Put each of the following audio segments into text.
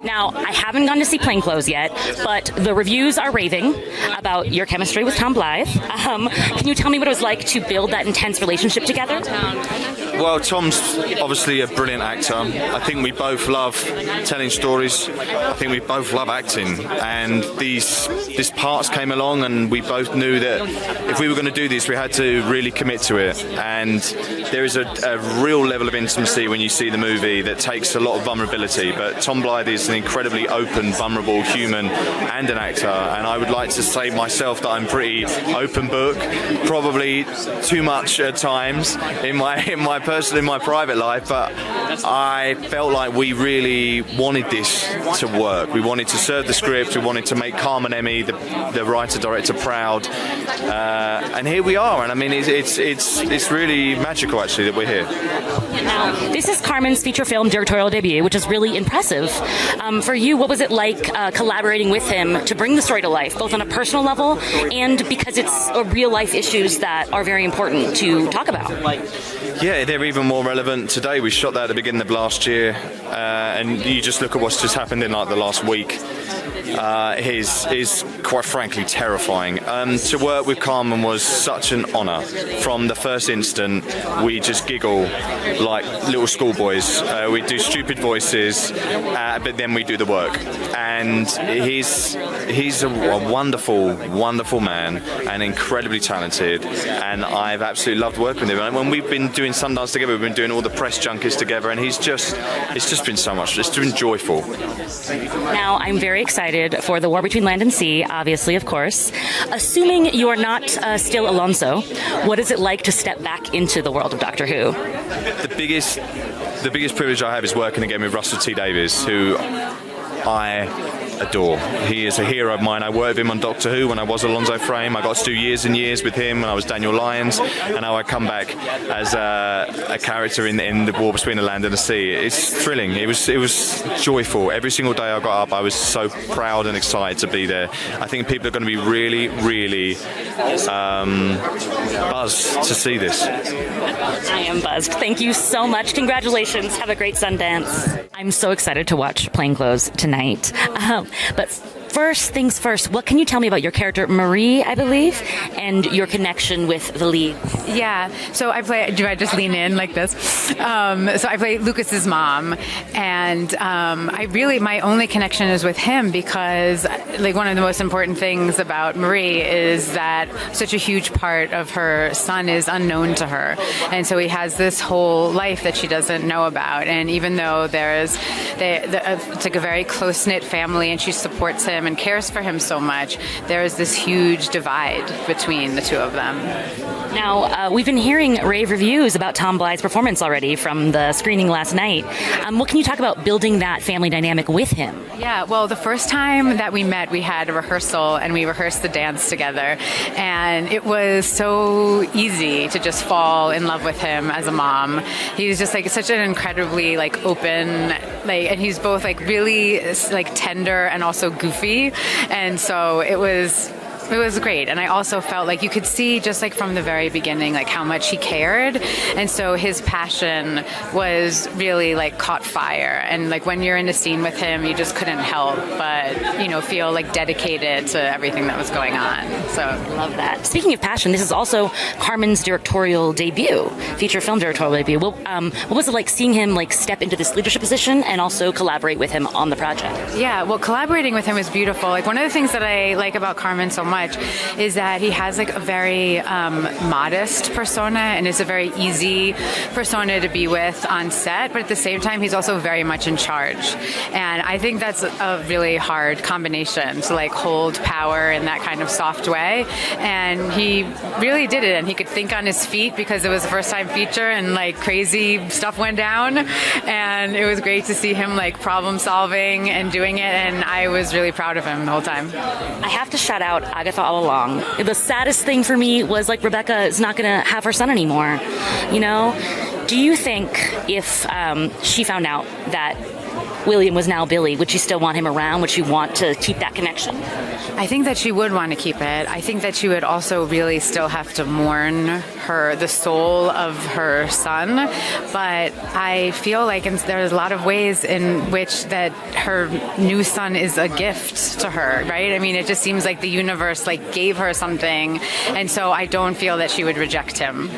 Now, I haven't gone to see Plainclothes yet, but the reviews are raving about your chemistry with Tom Blyth. Can you tell me what it was like to build that intense relationship together? Well, Tom's obviously a brilliant actor. I think we both love telling stories. I think we both love acting. And these parts came along, and we both knew that if we were going to do this, we had to really commit to it. And there is a real level of intimacy when you see the movie that takes a lot of vulnerability. But Tom Blyth is an incredibly open, vulnerable human and an actor. And I would like to say myself that I'm pretty open book, probably too much at times in my personal, in my private life, but I felt like we really wanted this to work. We wanted to serve the script. We wanted to make Carmen Emmy, the writer-director, proud. And here we are. And I mean, it's really magical, actually, that we're here. Now, this is Carmen's feature film directorial debut, which is really impressive. For you, what was it like collaborating with him to bring the story to life, both on a personal level and because it's real-life issues that are very important to talk about? Yeah, they're even more relevant today. We shot that at the beginning of last year, and you just look at what's just happened in like the last week. Is quite frankly terrifying. To work with Carmen was such an honour. From the first instant, we just giggle like little schoolboys. We do stupid voices, but then we do the work. And he's a wonderful, wonderful man and incredibly talented. And I've absolutely loved working with him. And when we've been doing Sundance together, we've been doing all the press junkets together, and it's just been so much. It's been joyful. Now, I'm very excited for The War Between Land and Sea, obviously, of course. Assuming you are not still Alonso, what is it like to step back into the world of Doctor Who? The biggest privilege I have is working again with Russell T Davies, who I adore. He is a hero of mine. I worked with him on Doctor Who when I was Alonso Frame. I got to do years and years with him when I was Daniel Lyons, and now I come back as a character in The War Between the Land and the Sea. It's thrilling. It was joyful. Every single day I got up, I was so proud and excited to be there. I think people are going to be really, really buzzed to see this. I am buzzed. Thank you so much. Congratulations. Have a great Sundance. I'm so excited to watch Plainclothes tonight. But first things first, what can you tell me about your character, Marie, I believe, and your connection with the lead? Yeah, so do I just lean in like this? So I play Lucas's mom, and my only connection is with him because, like, one of the most important things about Marie is that such a huge part of her son is unknown to her, and so he has this whole life that she doesn't know about, and even though it's like a very close-knit family and she supports him and cares for him so much, there is this huge divide between the two of them. Now, we've been hearing rave reviews about Tom Blyth's performance already from the screening last night. What can you talk about building that family dynamic with him? Yeah, well, the first time that we met, we had a rehearsal and we rehearsed the dance together. And it was so easy to just fall in love with him as a mom. He's just like such an incredibly like open, and he's both like really like tender and also goofy. And so it was great. And I also felt like you could see just like from the very beginning, like how much he cared. And so his passion was really like caught fire. And like when you're in a scene with him, you just couldn't help but, feel like dedicated to everything that was going on. So I love that. Speaking of passion, this is also Carmen's directorial debut, feature film directorial debut. What was it like seeing him like step into this leadership position and also collaborate with him on the project? Yeah, well, collaborating with him was beautiful. Like one of the things that I like about Carmen so much is that he has like a very modest persona and is a very easy persona to be with on set, but at the same time he's also very much in charge, and I think that's a really hard combination to like hold power in that kind of soft way, and he really did it, and he could think on his feet because it was a first time feature and like crazy stuff went down, and it was great to see him like problem solving and doing it, and I was really proud of him the whole time. I have to shout out Agatha all along. The saddest thing for me was like Rebecca is not going to have her son anymore. Do you think if she found out that William was now Billy, would you still want him around? Would you want to keep that connection? I think that she would want to keep it. I think that she would also really still have to mourn the soul of her son. But I feel like there's a lot of ways in which that her new son is a gift to her, right? I mean, it just seems like the universe gave her something, and so I don't feel that she would reject him.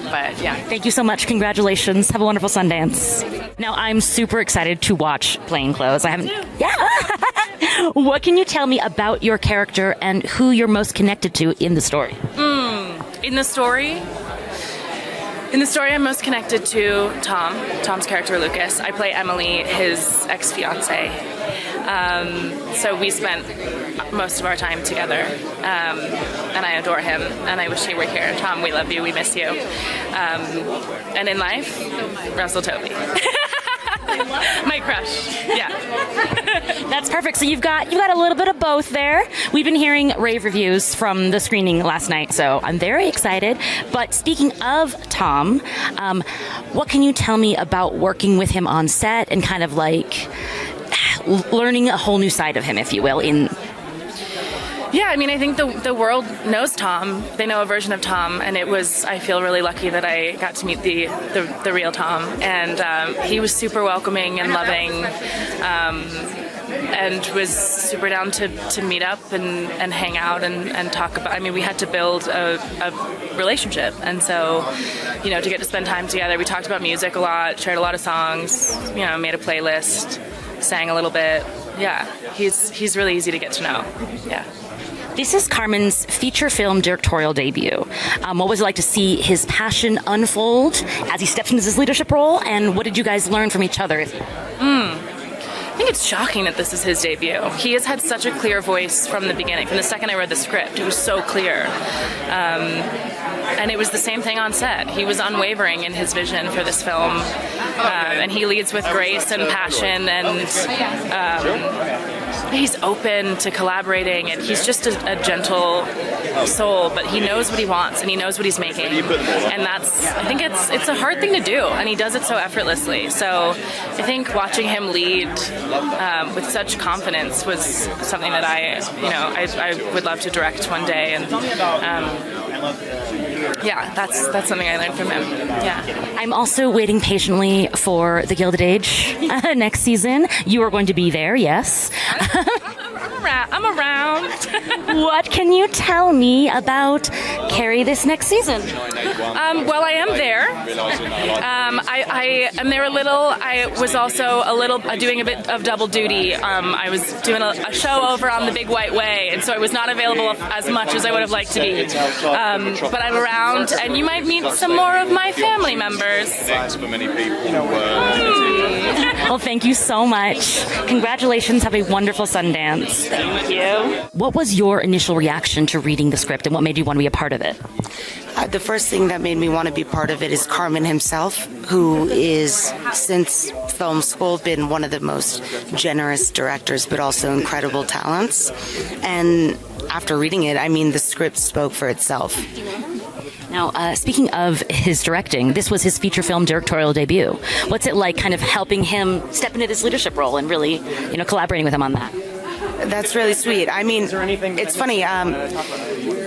But yeah. Thank you so much. Congratulations. Have a wonderful Sundance. Now, I'm super excited to watch Plainclothes. I haven't. Yeah. What can you tell me about your character and who you're most connected to in the story? In the story, I'm most connected to Tom's character, Lucas. I play Emily, his ex-fiance. So we spent most of our time together, and I adore him, and I wish he were here. Tom, we love you, we miss you. And in life, Russell Tovey. My crush, yeah. That's perfect. So you've got a little bit of both there. We've been hearing rave reviews from the screening last night, so I'm very excited. But speaking of Tom, what can you tell me about working with him on set and kind of learning a whole new side of him, if you will, Yeah, I mean, I think the world knows Tom. They know a version of Tom, and I feel really lucky that I got to meet the real Tom. And he was super welcoming and loving, and was super down to meet up and hang out and talk about. I mean, we had to build a relationship, and so, to get to spend time together, we talked about music a lot, shared a lot of songs, made a playlist, sang a little bit. Yeah, he's really easy to get to know. Yeah. This is Carmen's feature film directorial debut. What was it like to see his passion unfold as he steps into his leadership role, and what did you guys learn from each other? I think it's shocking that this is his debut. He has had such a clear voice from the beginning. From the second I read the script, it was so clear. And it was the same thing on set. He was unwavering in his vision for this film. And he leads with grace and passion, and he's open to collaborating, and he's just a gentle soul, but he knows what he wants and he knows what he's making. And I think it's a hard thing to do, and he does it so effortlessly. So I think watching him lead with such confidence was something that I would love to direct one day. And yeah, that's something I learned from him. Yeah. I'm also waiting patiently for The Gilded Age next season. You are going to be there, yes. I'm around. What can you tell me about Carrie this next season? Well, I am there. I am there a little. I was also doing a bit of double duty. I was doing a show over on the Big White Way, and so I was not available as much as I would have liked to be. But I'm around, and you might meet some more of my family members. Well, thank you so much. Congratulations. Have a wonderful Sundance. Thank you. What was your initial reaction to reading the script, and what made you want to be a part of it? The first thing that made me want to be part of it is Carmen himself, who is, since film school, been one of the most generous directors, but also incredible talents. And after reading it, the script spoke for itself. Now, speaking of his directing, this was his feature film directorial debut. What's it like kind of helping him step into this leadership role and really, collaborating with him on that? That's really sweet. It's funny,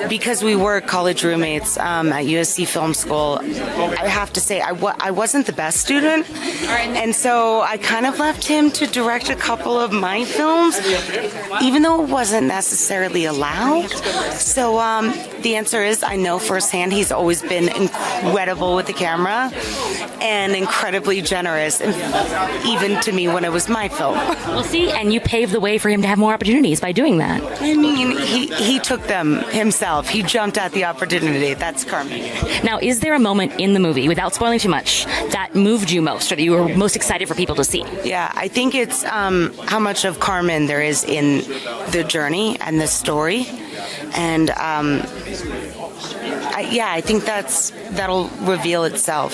because we were college roommates at USC Film School, I have to say I wasn't the best student, and so I kind of left him to direct a couple of my films, even though it wasn't necessarily allowed. So the answer is I know firsthand he's always been incredible with the camera and incredibly generous, even to me when it was my film. We'll see, and you paved the way for him to have more opportunities by doing that. He took them himself. He jumped at the opportunity. That's Carmen. Now, is there a moment in the movie, without spoiling too much, that moved you most, or that you were most excited for people to see? Yeah, I think it's how much of Carmen there is in the journey and the story. And I think that'll reveal itself.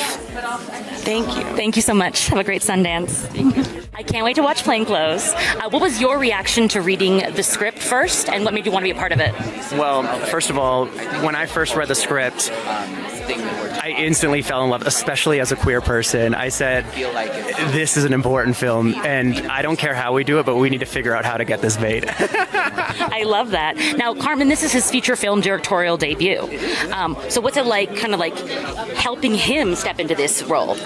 Thank you. Thank you so much. Have a great Sundance. I can't wait to watch Plainclothes. What was your reaction to reading the script first, and what made you want to be a part of it? Well, first of all, when I first read the script, I instantly fell in love, especially as a queer person. I said, this is an important film, and I don't care how we do it, but we need to figure out how to get this made. I love that. Now, Carmen, this is his feature film directorial debut. So what's it like, kind of like helping him step into this role?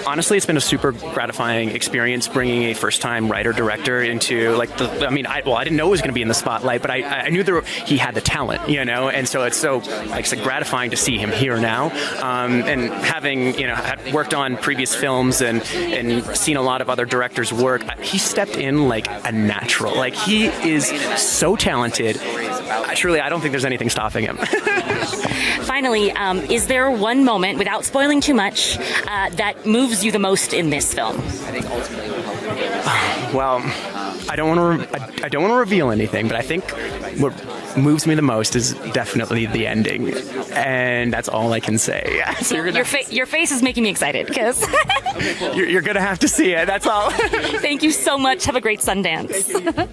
Honestly, it's been a super gratifying experience bringing a first-time writer-director into, like, I didn't know he was going to be in the spotlight, but I knew he had the talent, and so it's so, like I said, gratifying to see him here now. And having, had worked on previous films and seen a lot of other directors' work, he stepped in like a natural. Like, he is so talented. Truly, I don't think there's anything stopping him. Finally, is there one moment, without spoiling too much, that moves you the most in this film? Well, I don't want to reveal anything, but I think what moves me the most is definitely the ending, and that's all I can say. So your face is making me excited because you're gonna have to see it. That's all. Thank you so much. Have a great Sundance.